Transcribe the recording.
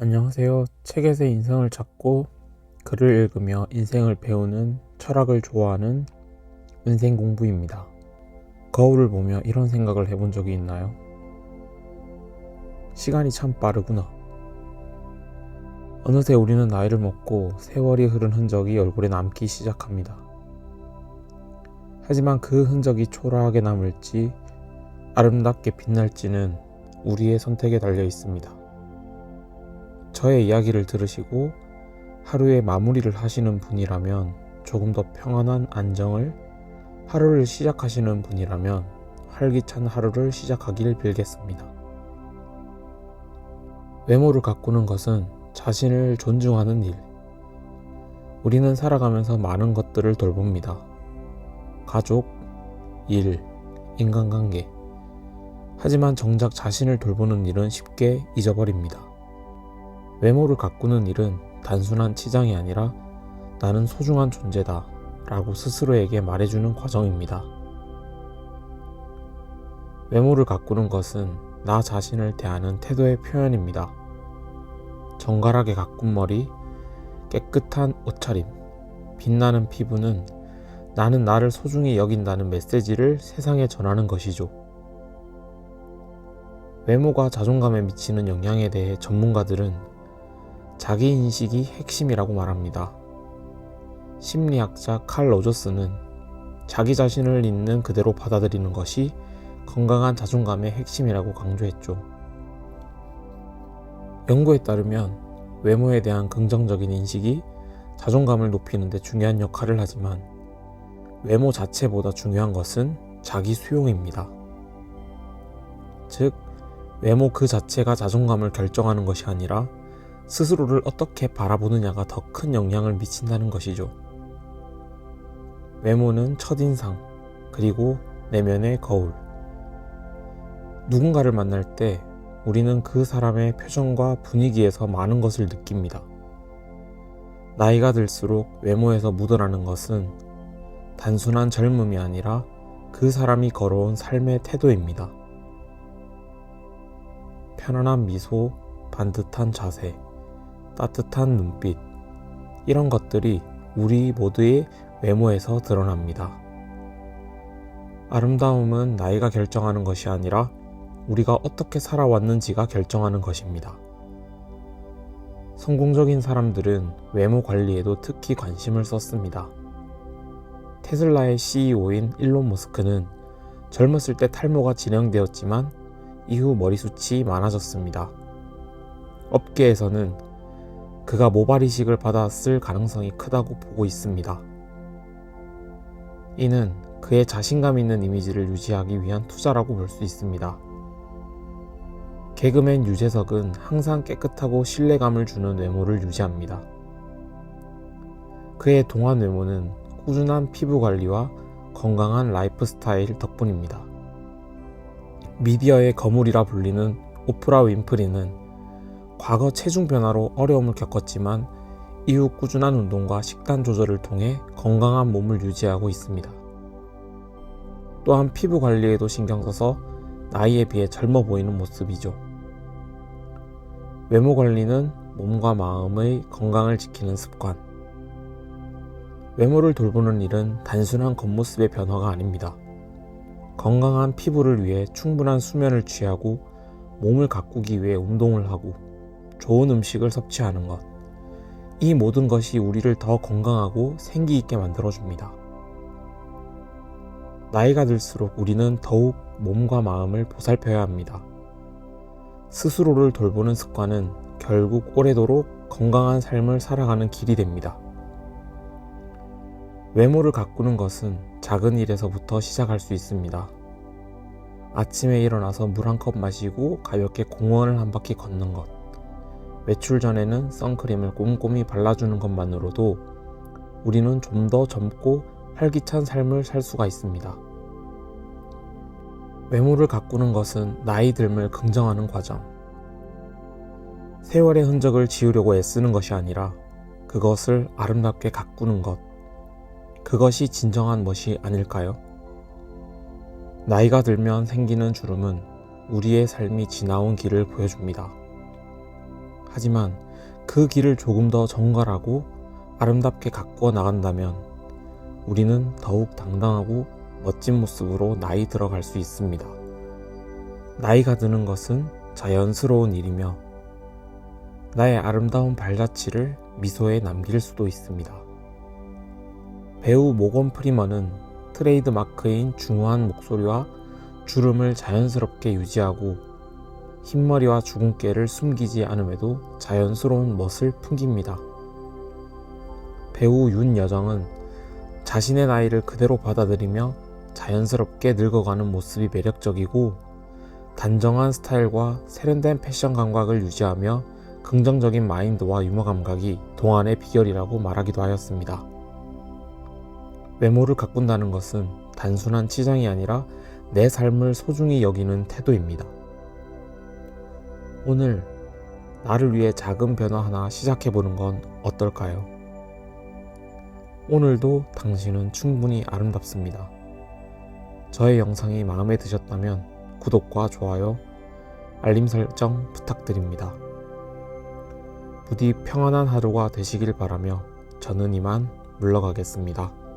안녕하세요. 책에서 인생을 찾고 글을 읽으며 인생을 배우는 철학을 좋아하는 인생공부입니다. 거울을 보며 이런 생각을 해본 적이 있나요? 시간이 참 빠르구나. 어느새 우리는 나이를 먹고 세월이 흐른 흔적이 얼굴에 남기 시작합니다. 하지만 그 흔적이 초라하게 남을지 아름답게 빛날지는 우리의 선택에 달려 있습니다. 저의 이야기를 들으시고 하루의 마무리를 하시는 분이라면 조금 더 평안한 안정을, 하루를 시작하시는 분이라면 활기찬 하루를 시작하길 빌겠습니다. 외모를 가꾸는 것은 자신을 존중하는 일. 우리는 살아가면서 많은 것들을 돌봅니다. 가족, 일, 인간관계. 하지만 정작 자신을 돌보는 일은 쉽게 잊어버립니다. 외모를 가꾸는 일은 단순한 치장이 아니라 나는 소중한 존재다 라고 스스로에게 말해주는 과정입니다. 외모를 가꾸는 것은 나 자신을 대하는 태도의 표현입니다. 정갈하게 가꾼 머리, 깨끗한 옷차림, 빛나는 피부는 나는 나를 소중히 여긴다는 메시지를 세상에 전하는 것이죠. 외모가 자존감에 미치는 영향에 대해 전문가들은 자기인식이 핵심이라고 말합니다. 심리학자 칼 로저스는 자기 자신을 있는 그대로 받아들이는 것이 건강한 자존감의 핵심이라고 강조했죠. 연구에 따르면 외모에 대한 긍정적인 인식이 자존감을 높이는 데 중요한 역할을 하지만 외모 자체보다 중요한 것은 자기 수용입니다. 즉, 외모 그 자체가 자존감을 결정하는 것이 아니라 스스로를 어떻게 바라보느냐가 더 큰 영향을 미친다는 것이죠. 외모는 첫인상, 그리고 내면의 거울. 누군가를 만날 때 우리는 그 사람의 표정과 분위기에서 많은 것을 느낍니다. 나이가 들수록 외모에서 묻어나는 것은 단순한 젊음이 아니라 그 사람이 걸어온 삶의 태도입니다. 편안한 미소, 반듯한 자세, 따뜻한 눈빛, 이런 것들이 우리 모두의 외모에서 드러납니다. 아름다움은 나이가 결정하는 것이 아니라 우리가 어떻게 살아왔는지가 결정하는 것입니다. 성공적인 사람들은 외모 관리에도 특히 관심을 썼습니다. 테슬라의 CEO인 일론 머스크는 젊었을 때 탈모가 진행되었지만 이후 머리숱이 많아졌습니다. 업계에서는 그가 모발 이식을 받았을 가능성이 크다고 보고 있습니다. 이는 그의 자신감 있는 이미지를 유지하기 위한 투자라고 볼 수 있습니다. 개그맨 유재석은 항상 깨끗하고 신뢰감을 주는 외모를 유지합니다. 그의 동안 외모는 꾸준한 피부 관리와 건강한 라이프 스타일 덕분입니다. 미디어의 거물이라 불리는 오프라 윈프리는 과거 체중 변화로 어려움을 겪었지만 이후 꾸준한 운동과 식단 조절을 통해 건강한 몸을 유지하고 있습니다. 또한 피부 관리에도 신경 써서 나이에 비해 젊어 보이는 모습이죠. 외모 관리는 몸과 마음의 건강을 지키는 습관. 외모를 돌보는 일은 단순한 겉모습의 변화가 아닙니다. 건강한 피부를 위해 충분한 수면을 취하고 몸을 가꾸기 위해 운동을 하고 좋은 음식을 섭취하는 것. 이 모든 것이 우리를 더 건강하고 생기 있게 만들어줍니다. 나이가 들수록 우리는 더욱 몸과 마음을 보살펴야 합니다. 스스로를 돌보는 습관은 결국 오래도록 건강한 삶을 살아가는 길이 됩니다. 외모를 가꾸는 것은 작은 일에서부터 시작할 수 있습니다. 아침에 일어나서 물 한 컵 마시고 가볍게 공원을 한 바퀴 걷는 것. 외출 전에는 선크림을 꼼꼼히 발라주는 것만으로도 우리는 좀 더 젊고 활기찬 삶을 살 수가 있습니다. 외모를 가꾸는 것은 나이 듦을 긍정하는 과정. 세월의 흔적을 지우려고 애쓰는 것이 아니라 그것을 아름답게 가꾸는 것. 그것이 진정한 멋이 아닐까요? 나이가 들면 생기는 주름은 우리의 삶이 지나온 길을 보여줍니다. 하지만 그 길을 조금 더 정갈하고 아름답게 가꾸어 나간다면 우리는 더욱 당당하고 멋진 모습으로 나이 들어갈 수 있습니다. 나이가 드는 것은 자연스러운 일이며 나의 아름다운 발자취를 미소에 남길 수도 있습니다. 배우 모건 프리먼은 트레이드 마크인 중후한 목소리와 주름을 자연스럽게 유지하고 흰머리와 주근깨를 숨기지 않음에도 자연스러운 멋을 풍깁니다. 배우 윤여정은 자신의 나이를 그대로 받아들이며 자연스럽게 늙어가는 모습이 매력적이고 단정한 스타일과 세련된 패션 감각을 유지하며 긍정적인 마인드와 유머 감각이 동안의 비결이라고 말하기도 하였습니다. 외모를 가꾼다는 것은 단순한 치장이 아니라 내 삶을 소중히 여기는 태도입니다. 오늘 나를 위해 작은 변화 하나 시작해보는 건 어떨까요? 오늘도 당신은 충분히 아름답습니다. 저의 영상이 마음에 드셨다면 구독과 좋아요, 알림 설정 부탁드립니다. 부디 평안한 하루가 되시길 바라며 저는 이만 물러가겠습니다.